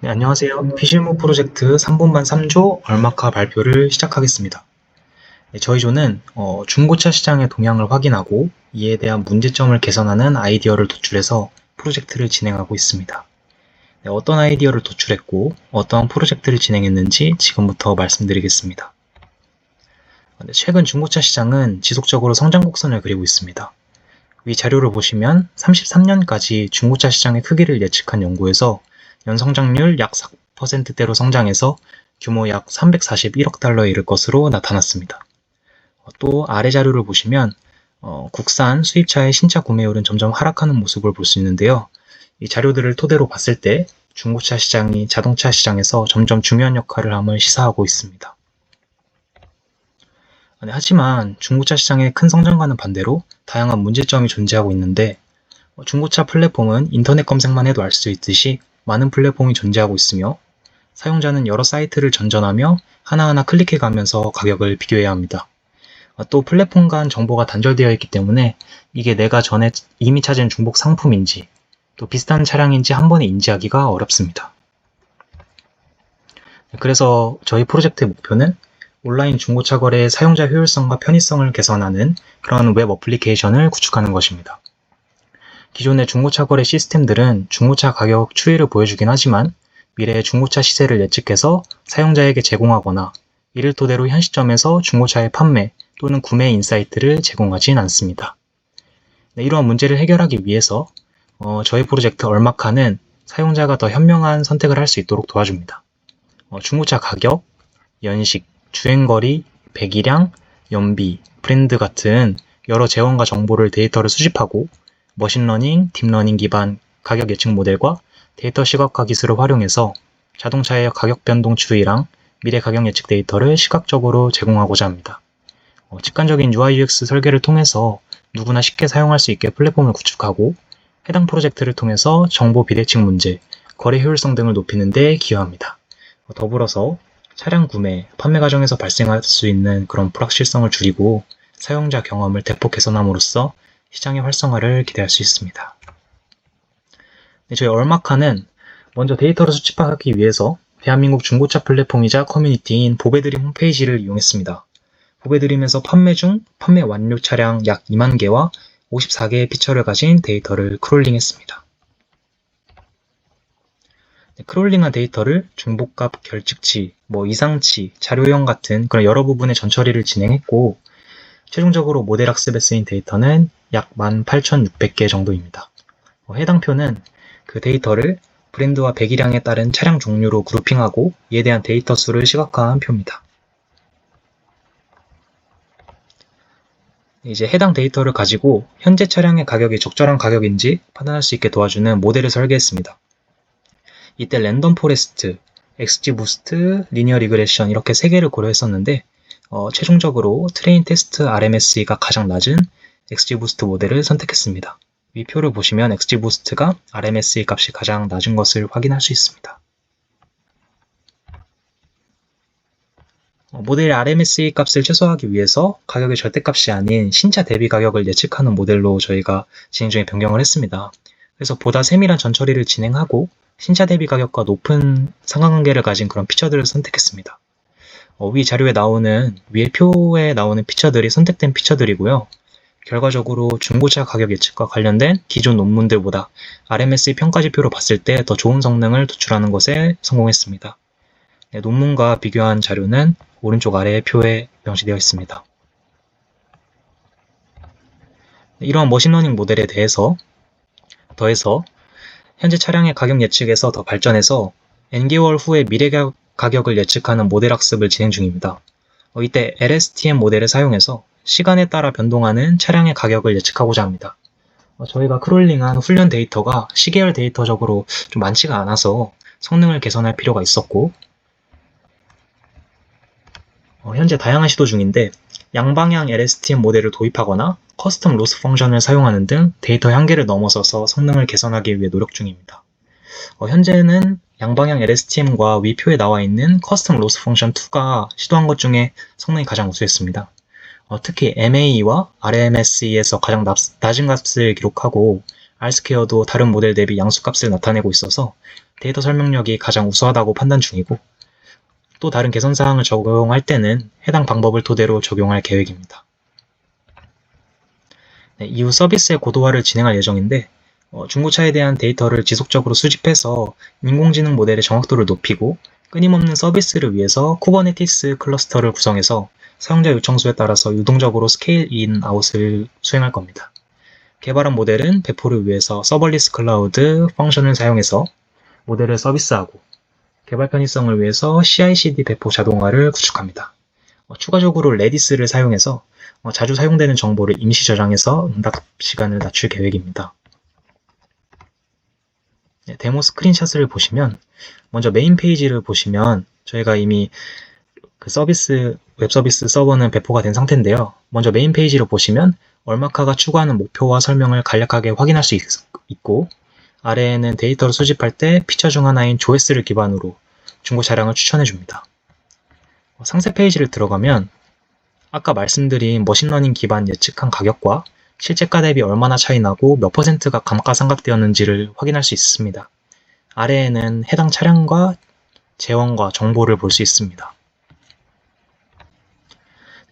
네, 안녕하세요. 피실무 프로젝트 3분반 3조 얼마카 발표를 시작하겠습니다. 네, 저희 조는 중고차 시장의 동향을 확인하고 이에 대한 문제점을 개선하는 아이디어를 도출해서 프로젝트를 진행하고 있습니다. 네, 어떤 아이디어를 도출했고 어떠한 프로젝트를 진행했는지 지금부터 말씀드리겠습니다. 네, 최근 중고차 시장은 지속적으로 성장 곡선을 그리고 있습니다. 위 자료를 보시면 33년까지 중고차 시장의 크기를 예측한 연구에서 연성장률 약 4%대로 성장해서 규모 약 341억 달러에 이를 것으로 나타났습니다. 또 아래 자료를 보시면 국산 수입차의 신차 구매율은 점점 하락하는 모습을 볼 수 있는데요. 이 자료들을 토대로 봤을 때 중고차 시장이 자동차 시장에서 점점 중요한 역할을 함을 시사하고 있습니다. 하지만 중고차 시장의 큰 성장과는 반대로 다양한 문제점이 존재하고 있는데 중고차 플랫폼은 인터넷 검색만 해도 알 수 있듯이 많은 플랫폼이 존재하고 있으며 사용자는 여러 사이트를 전전하며 하나하나 클릭해가면서 가격을 비교해야 합니다. 또 플랫폼 간 정보가 단절되어 있기 때문에 이게 내가 전에 이미 찾은 중복 상품인지 또 비슷한 차량인지 한 번에 인지하기가 어렵습니다. 그래서 저희 프로젝트의 목표는 온라인 중고차 거래의 사용자 효율성과 편의성을 개선하는 그런 웹 어플리케이션을 구축하는 것입니다. 기존의 중고차 거래 시스템들은 중고차 가격 추이를 보여주긴 하지만 미래의 중고차 시세를 예측해서 사용자에게 제공하거나 이를 토대로 현 시점에서 중고차의 판매 또는 구매 인사이트를 제공하진 않습니다. 네, 이러한 문제를 해결하기 위해서 저희 프로젝트 얼마카는 사용자가 더 현명한 선택을 할 수 있도록 도와줍니다. 중고차 가격, 연식, 주행거리, 배기량, 연비, 브랜드 같은 여러 재원과 정보를 데이터를 수집하고 머신러닝, 딥러닝 기반 가격 예측 모델과 데이터 시각화 기술을 활용해서 자동차의 가격 변동 추이랑 미래 가격 예측 데이터를 시각적으로 제공하고자 합니다. 직관적인 UI UX 설계를 통해서 누구나 쉽게 사용할 수 있게 플랫폼을 구축하고 해당 프로젝트를 통해서 정보 비대칭 문제, 거래 효율성 등을 높이는 데 기여합니다. 더불어서 차량 구매, 판매 과정에서 발생할 수 있는 그런 불확실성을 줄이고 사용자 경험을 대폭 개선함으로써 시장의 활성화를 기대할 수 있습니다. 네, 저희 얼마카는 먼저 데이터를 수집하기 위해서 대한민국 중고차 플랫폼이자 커뮤니티인 보배드림 홈페이지를 이용했습니다. 보배드림에서 판매 중 판매 완료 차량 약 2만 개와 54개의 피처를 가진 데이터를 크롤링했습니다. 네, 크롤링한 데이터를 중복값 결측치, 이상치, 자료형 같은 그런 여러 부분의 전처리를 진행했고 최종적으로 모델 학습에 쓰인 데이터는 약 18,600개 정도입니다. 해당 표는 그 데이터를 브랜드와 배기량에 따른 차량 종류로 그룹핑하고 이에 대한 데이터 수를 시각화한 표입니다. 이제 해당 데이터를 가지고 현재 차량의 가격이 적절한 가격인지 판단할 수 있게 도와주는 모델을 설계했습니다. 이때 랜덤 포레스트, XGBoost, 리니어 리그레션 이렇게 3개를 고려했었는데 최종적으로 트레인 테스트 RMSE가 가장 낮은 XGBoost 모델을 선택했습니다. 위 표를 보시면 XGBoost가 RMSE 값이 가장 낮은 것을 확인할 수 있습니다. 모델의 RMSE 값을 최소화하기 위해서 가격의 절대값이 아닌 신차 대비 가격을 예측하는 모델로 저희가 진행 중에 변경을 했습니다. 그래서 보다 세밀한 전처리를 진행하고 신차 대비 가격과 높은 상관관계를 가진 그런 피처들을 선택했습니다. 위 자료에 나오는 위에 표에 나오는 피처들이 선택된 피처들이고요. 결과적으로 중고차 가격 예측과 관련된 기존 논문들보다 RMSE 평가지표로 봤을 때 더 좋은 성능을 도출하는 것에 성공했습니다. 네, 논문과 비교한 자료는 오른쪽 아래 표에 명시되어 있습니다. 이러한 머신러닝 모델에 더해서 현재 차량의 가격 예측에서 더 발전해서 N개월 후의 미래 가격을 예측하는 모델 학습을 진행 중입니다. 이때 LSTM 모델을 사용해서 시간에 따라 변동하는 차량의 가격을 예측하고자 합니다. 저희가 크롤링한 훈련 데이터가 시계열 데이터적으로 좀 많지가 않아서 성능을 개선할 필요가 있었고 현재 다양한 시도 중인데 양방향 LSTM 모델을 도입하거나 커스텀 로스 펑션을 사용하는 등 데이터 한계를 넘어서서 성능을 개선하기 위해 노력 중입니다. 현재는 양방향 LSTM과 위 표에 나와 있는 커스텀 로스 펑션 2가 시도한 것 중에 성능이 가장 우수했습니다. 특히 MAE와 RMSE에서 가장 낮은 값을 기록하고 R스퀘어도 다른 모델 대비 양수값을 나타내고 있어서 데이터 설명력이 가장 우수하다고 판단 중이고, 또 다른 개선사항을 적용할 때는 해당 방법을 토대로 적용할 계획입니다. 네, 이후 서비스의 고도화를 진행할 예정인데, 중고차에 대한 데이터를 지속적으로 수집해서 인공지능 모델의 정확도를 높이고 끊임없는 서비스를 위해서 쿠버네티스 클러스터를 구성해서 사용자 요청수에 따라서 유동적으로 스케일 인 아웃을 수행할 겁니다. 개발한 모델은 배포를 위해서 서벌리스 클라우드 펑션을 사용해서 모델을 서비스하고, 개발 편의성을 위해서 CI/CD 배포 자동화를 구축합니다. 추가적으로 레디스를 사용해서 자주 사용되는 정보를 임시 저장해서 응답 시간을 낮출 계획입니다. 네, 데모 스크린샷을 보시면, 먼저 메인 페이지를 보시면 저희가 이미 그 웹 서비스 서버는 배포가 된 상태인데요. 먼저 메인 페이지를 보시면 얼마카가 추구하는 목표와 설명을 간략하게 확인할 수 있고, 아래에는 데이터를 수집할 때 피처 중 하나인 조회수를 기반으로 중고 차량을 추천해 줍니다. 상세 페이지를 들어가면 아까 말씀드린 머신러닝 기반 예측한 가격과 실제가 대비 얼마나 차이 나고 몇 %가 감가상각되었는지를 확인할 수 있습니다. 아래에는 해당 차량과 재원과 정보를 볼 수 있습니다.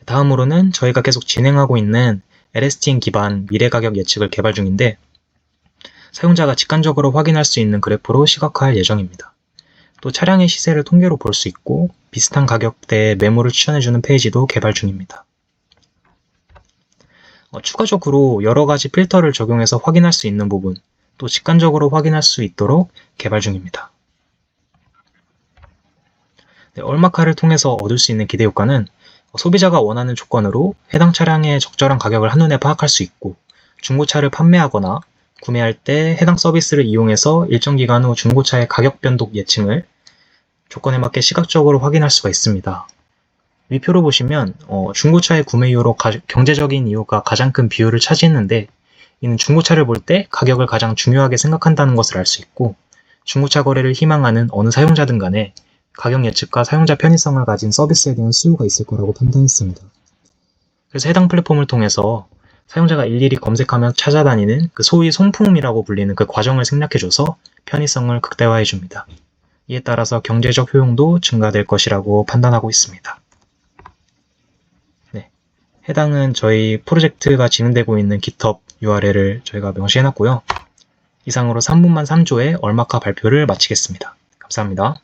다음으로는 저희가 계속 진행하고 있는 LSTM 기반 미래 가격 예측을 개발 중인데, 사용자가 직관적으로 확인할 수 있는 그래프로 시각화할 예정입니다. 또 차량의 시세를 통계로 볼 수 있고 비슷한 가격대의 매물을 추천해주는 페이지도 개발 중입니다. 추가적으로 여러 가지 필터를 적용해서 확인할 수 있는 부분, 또 직관적으로 확인할 수 있도록 개발 중입니다. 네, 얼마카를 통해서 얻을 수 있는 기대 효과는 소비자가 원하는 조건으로 해당 차량의 적절한 가격을 한눈에 파악할 수 있고, 중고차를 판매하거나 구매할 때 해당 서비스를 이용해서 일정 기간 후 중고차의 가격 변동 예측을 조건에 맞게 시각적으로 확인할 수가 있습니다. 위표로 보시면 중고차의 구매 이후로 경제적인 이유가 가장 큰 비율을 차지했는데, 이는 중고차를 볼 때 가격을 가장 중요하게 생각한다는 것을 알 수 있고, 중고차 거래를 희망하는 어느 사용자든 간에 가격 예측과 사용자 편의성을 가진 서비스에 대한 수요가 있을 거라고 판단했습니다. 그래서 해당 플랫폼을 통해서 사용자가 일일이 검색하며 찾아다니는 그 소위 손품이라고 불리는 그 과정을 생략해줘서 편의성을 극대화해줍니다. 이에 따라서 경제적 효용도 증가될 것이라고 판단하고 있습니다. 네, 해당은 저희 프로젝트가 진행되고 있는 GitHub URL을 저희가 명시해놨고요. 이상으로 3분만 3조의 얼마카 발표를 마치겠습니다. 감사합니다.